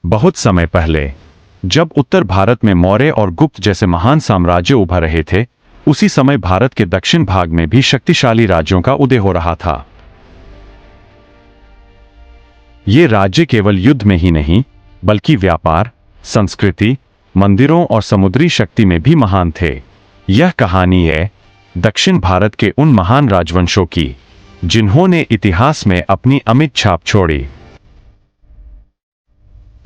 बहुत समय पहले, जब उत्तर भारत में मौर्य और गुप्त जैसे महान साम्राज्य उभर रहे थे, उसी समय भारत के दक्षिण भाग में भी शक्तिशाली राज्यों का उदय हो रहा था। ये राज्य केवल युद्ध में ही नहीं, बल्कि व्यापार, संस्कृति, मंदिरों और समुद्री शक्ति में भी महान थे। यह कहानी है दक्षिण भारत के उन महान राजवंशों की, जिन्होंने इतिहास में अपनी अमिट छाप छोड़ी।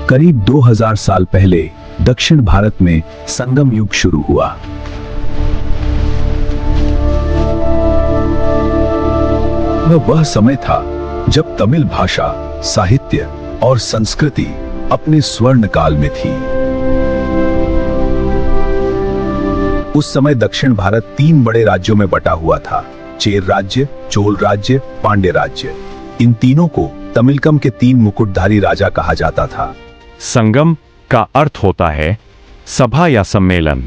करीब 2000 साल पहले दक्षिण भारत में संगम युग शुरू हुआ। वह समय था जब तमिल भाषा, साहित्य और संस्कृति अपने स्वर्ण काल में थी। उस समय दक्षिण भारत 3 बड़े राज्यों में बटा हुआ था: चेर राज्य, चोल राज्य, पांड्य राज्य। इन तीनों को तमिलकम के 3 मुकुटधारी राजा कहा जाता था। संगम का अर्थ होता है सभा या सम्मेलन।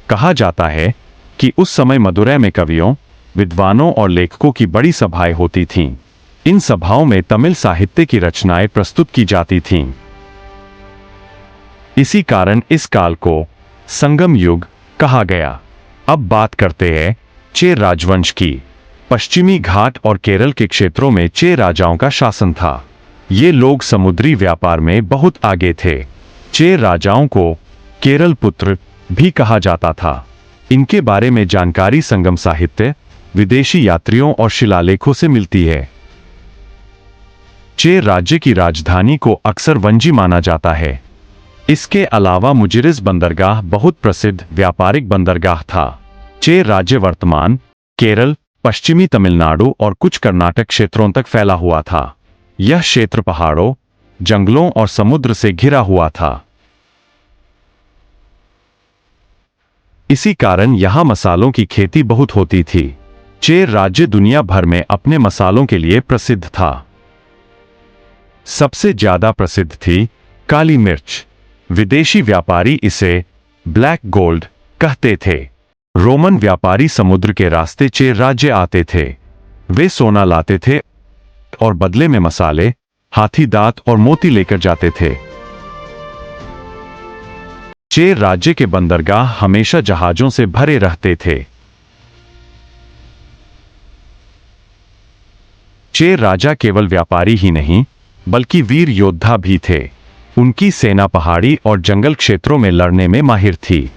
कहा जाता है कि उस समय मदुरै में कवियों, विद्वानों और लेखकों की बड़ी सभाएं होती थीं। इन सभाओं में तमिल साहित्य की रचनाएं प्रस्तुत की जाती थीं। इसी कारण इस काल को संगम युग कहा गया। अब बात करते हैं चेर राजवंश की। पश्चिमी घाट और केरल के क्षेत्रों में चेर राजाओं का शासन था। ये लोग समुद्री व्यापार में बहुत आगे थे। चेर राजाओं को केरल पुत्र भी कहा जाता था। इनके बारे में जानकारी संगम साहित्य, विदेशी यात्रियों और शिलालेखों से मिलती है। चेर राज्य की राजधानी को अक्सर वंजी माना जाता है। इसके अलावा मुजिरिस बंदरगाह बहुत प्रसिद्ध व्यापारिक बंदरगाह था। चेर राज्य वर्तमान केरल, पश्चिमी तमिलनाडु और कुछ कर्नाटक क्षेत्रों तक फैला हुआ था। यह क्षेत्र पहाड़ों, जंगलों और समुद्र से घिरा हुआ था। इसी कारण यहां मसालों की खेती बहुत होती थी। चेर राज्य दुनिया भर में अपने मसालों के लिए प्रसिद्ध था। सबसे ज्यादा प्रसिद्ध थी काली मिर्च। विदेशी व्यापारी इसे ब्लैक गोल्ड कहते थे। रोमन व्यापारी समुद्र के रास्ते चेर राज्य आते थे। वे सोना लाते थे और बदले में मसाले, हाथी दांत और मोती लेकर जाते थे। चेर राज्य के बंदरगाह हमेशा जहाजों से भरे रहते थे। चेर राजा केवल व्यापारी ही नहीं, बल्कि वीर योद्धा भी थे। उनकी सेना पहाड़ी और जंगल क्षेत्रों में लड़ने में माहिर थी।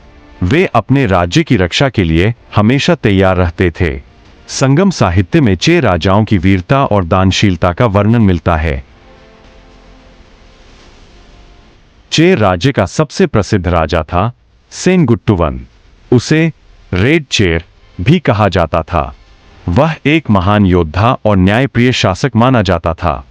वे अपने राज्य की रक्षा के लिए हमेशा तैयार रहते थे। संगम साहित्य में चेर राजाओं की वीरता और दानशीलता का वर्णन मिलता है। चेर राज्य का सबसे प्रसिद्ध राजा था सेनगुट्टुवन। उसे रेड चेर भी कहा जाता था। वह एक महान योद्धा और न्यायप्रिय शासक माना जाता था।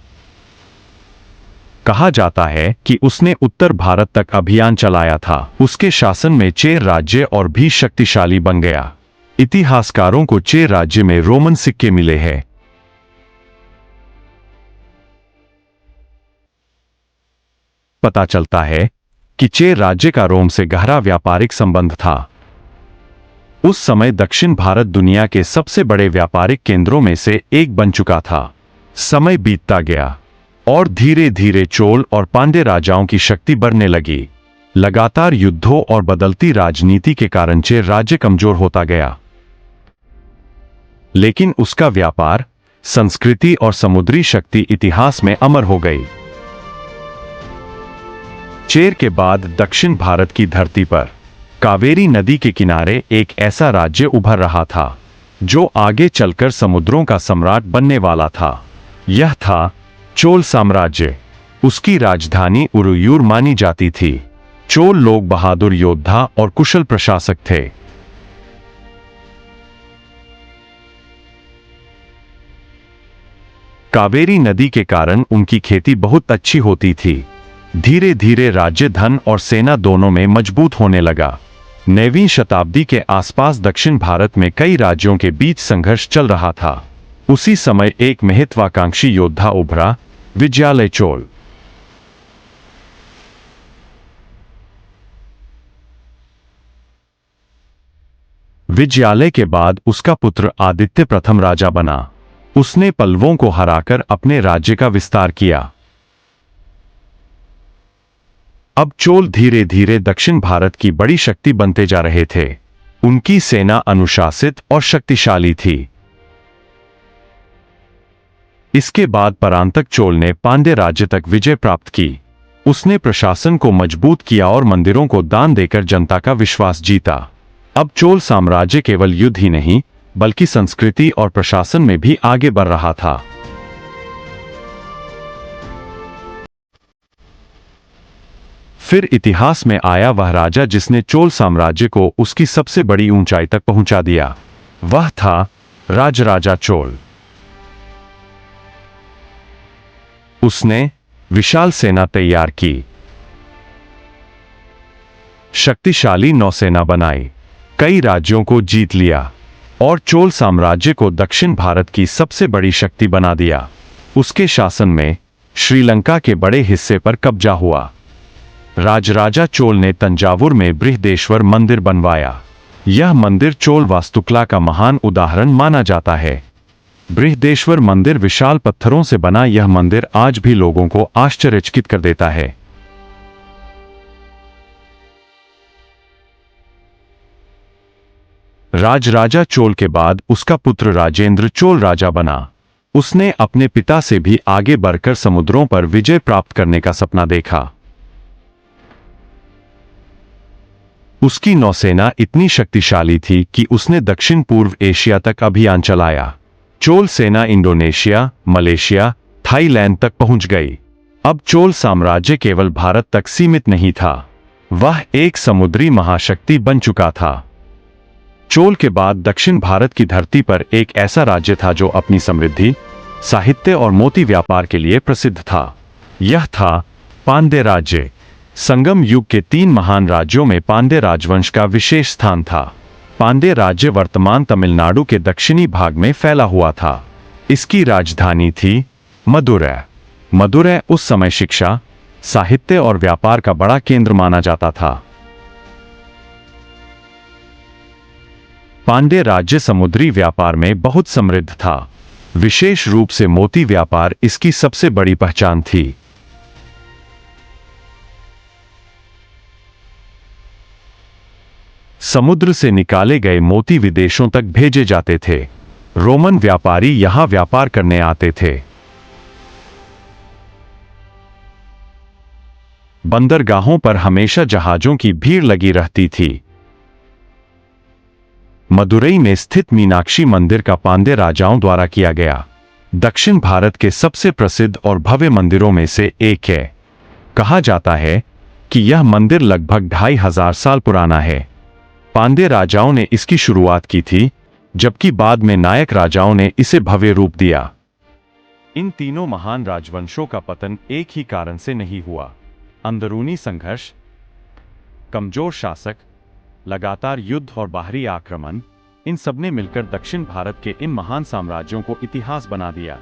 कहा जाता है कि उसने उत्तर भारत तक अभियान चलाया था। उसके शासन में चेर राज्य और भी शक्तिशाली बन गया। इतिहासकारों को चेर राज्य में रोमन सिक्के मिले हैं। पता चलता है कि चेर राज्य का रोम से गहरा व्यापारिक संबंध था। उस समय दक्षिण भारत दुनिया के सबसे बड़े व्यापारिक केंद्रों में से एक बन चुका था। समय बीतता गया और धीरे धीरे चोल और पांड्य राजाओं की शक्ति बढ़ने लगी। लगातार युद्धों और बदलती राजनीति के कारण चेर राज्य कमजोर होता गया। लेकिन उसका व्यापार, संस्कृति और समुद्री शक्ति इतिहास में अमर हो गई। चेर के बाद दक्षिण भारत की धरती पर कावेरी नदी के किनारे एक ऐसा राज्य उभर रहा था जो आगे चलकर समुद्रों का सम्राट बनने वाला था। यह था चोल साम्राज्य। उसकी राजधानी उरुयूर मानी जाती थी। चोल लोग बहादुर योद्धा और कुशल प्रशासक थे। कावेरी नदी के कारण उनकी खेती बहुत अच्छी होती थी। धीरे धीरे राज्य धन और सेना दोनों में मजबूत होने लगा। 9वीं शताब्दी के आसपास दक्षिण भारत में कई राज्यों के बीच संघर्ष चल रहा था। उसी समय एक महत्वाकांक्षी योद्धा उभरा, विजयालय चोल। विजयालय के बाद उसका पुत्र आदित्य प्रथम राजा बना। उसने पल्लवों को हराकर अपने राज्य का विस्तार किया। अब चोल धीरे धीरे दक्षिण भारत की बड़ी शक्ति बनते जा रहे थे। उनकी सेना अनुशासित और शक्तिशाली थी। इसके बाद परांतक चोल ने पांड्य राज्य तक विजय प्राप्त की। उसने प्रशासन को मजबूत किया और मंदिरों को दान देकर जनता का विश्वास जीता। अब चोल साम्राज्य केवल युद्ध ही नहीं बल्कि संस्कृति और प्रशासन में भी आगे बढ़ रहा था। फिर इतिहास में आया वह राजा जिसने चोल साम्राज्य को उसकी सबसे बड़ी ऊंचाई तक पहुंचा दिया। वह था राजराजा चोल। उसने विशाल सेना तैयार की, शक्तिशाली नौसेना बनाई, कई राज्यों को जीत लिया और चोल साम्राज्य को दक्षिण भारत की सबसे बड़ी शक्ति बना दिया। उसके शासन में श्रीलंका के बड़े हिस्से पर कब्जा हुआ। राजराजा चोल ने तंजावुर में बृहदेश्वर मंदिर बनवाया। यह मंदिर चोल वास्तुकला का महान उदाहरण माना जाता है। बृहदेश्वर मंदिर विशाल पत्थरों से बना यह मंदिर आज भी लोगों को आश्चर्यचकित कर देता है। राजराजा चोल के बाद उसका पुत्र राजेंद्र चोल राजा बना। उसने अपने पिता से भी आगे बढ़कर समुद्रों पर विजय प्राप्त करने का सपना देखा। उसकी नौसेना इतनी शक्तिशाली थी कि उसने दक्षिण पूर्व एशिया तक अभियान चलाया। चोल सेना इंडोनेशिया, मलेशिया, थाईलैंड तक पहुंच गई। अब चोल साम्राज्य केवल भारत तक सीमित नहीं था, वह एक समुद्री महाशक्ति बन चुका था। चोल के बाद दक्षिण भारत की धरती पर एक ऐसा राज्य था जो अपनी समृद्धि, साहित्य और मोती व्यापार के लिए प्रसिद्ध था। यह था पांड्य राज्य। संगम युग के 3 महान राज्यों में पांड्य राजवंश का विशेष स्थान था। पांड्य राज्य वर्तमान तमिलनाडु के दक्षिणी भाग में फैला हुआ था। इसकी राजधानी थी मदुरै। मदुरै उस समय शिक्षा, साहित्य और व्यापार का बड़ा केंद्र माना जाता था। पांड्य राज्य समुद्री व्यापार में बहुत समृद्ध था। विशेष रूप से मोती व्यापार इसकी सबसे बड़ी पहचान थी। समुद्र से निकाले गए मोती विदेशों तक भेजे जाते थे। रोमन व्यापारी यहां व्यापार करने आते थे। बंदरगाहों पर हमेशा जहाजों की भीड़ लगी रहती थी। मदुरई में स्थित मीनाक्षी मंदिर का पांड्य राजाओं द्वारा किया गया दक्षिण भारत के सबसे प्रसिद्ध और भव्य मंदिरों में से एक है। कहा जाता है कि यह मंदिर लगभग 2500 साल पुराना है। पांड्य राजाओं ने इसकी शुरुआत की थी, जबकि बाद में नायक राजाओं ने इसे भव्य रूप दिया। इन तीनों महान राजवंशों का पतन एक ही कारण से नहीं हुआ। अंदरूनी संघर्ष, कमजोर शासक, लगातार युद्ध और बाहरी आक्रमण, इन सबने मिलकर दक्षिण भारत के इन महान साम्राज्यों को इतिहास बना दिया।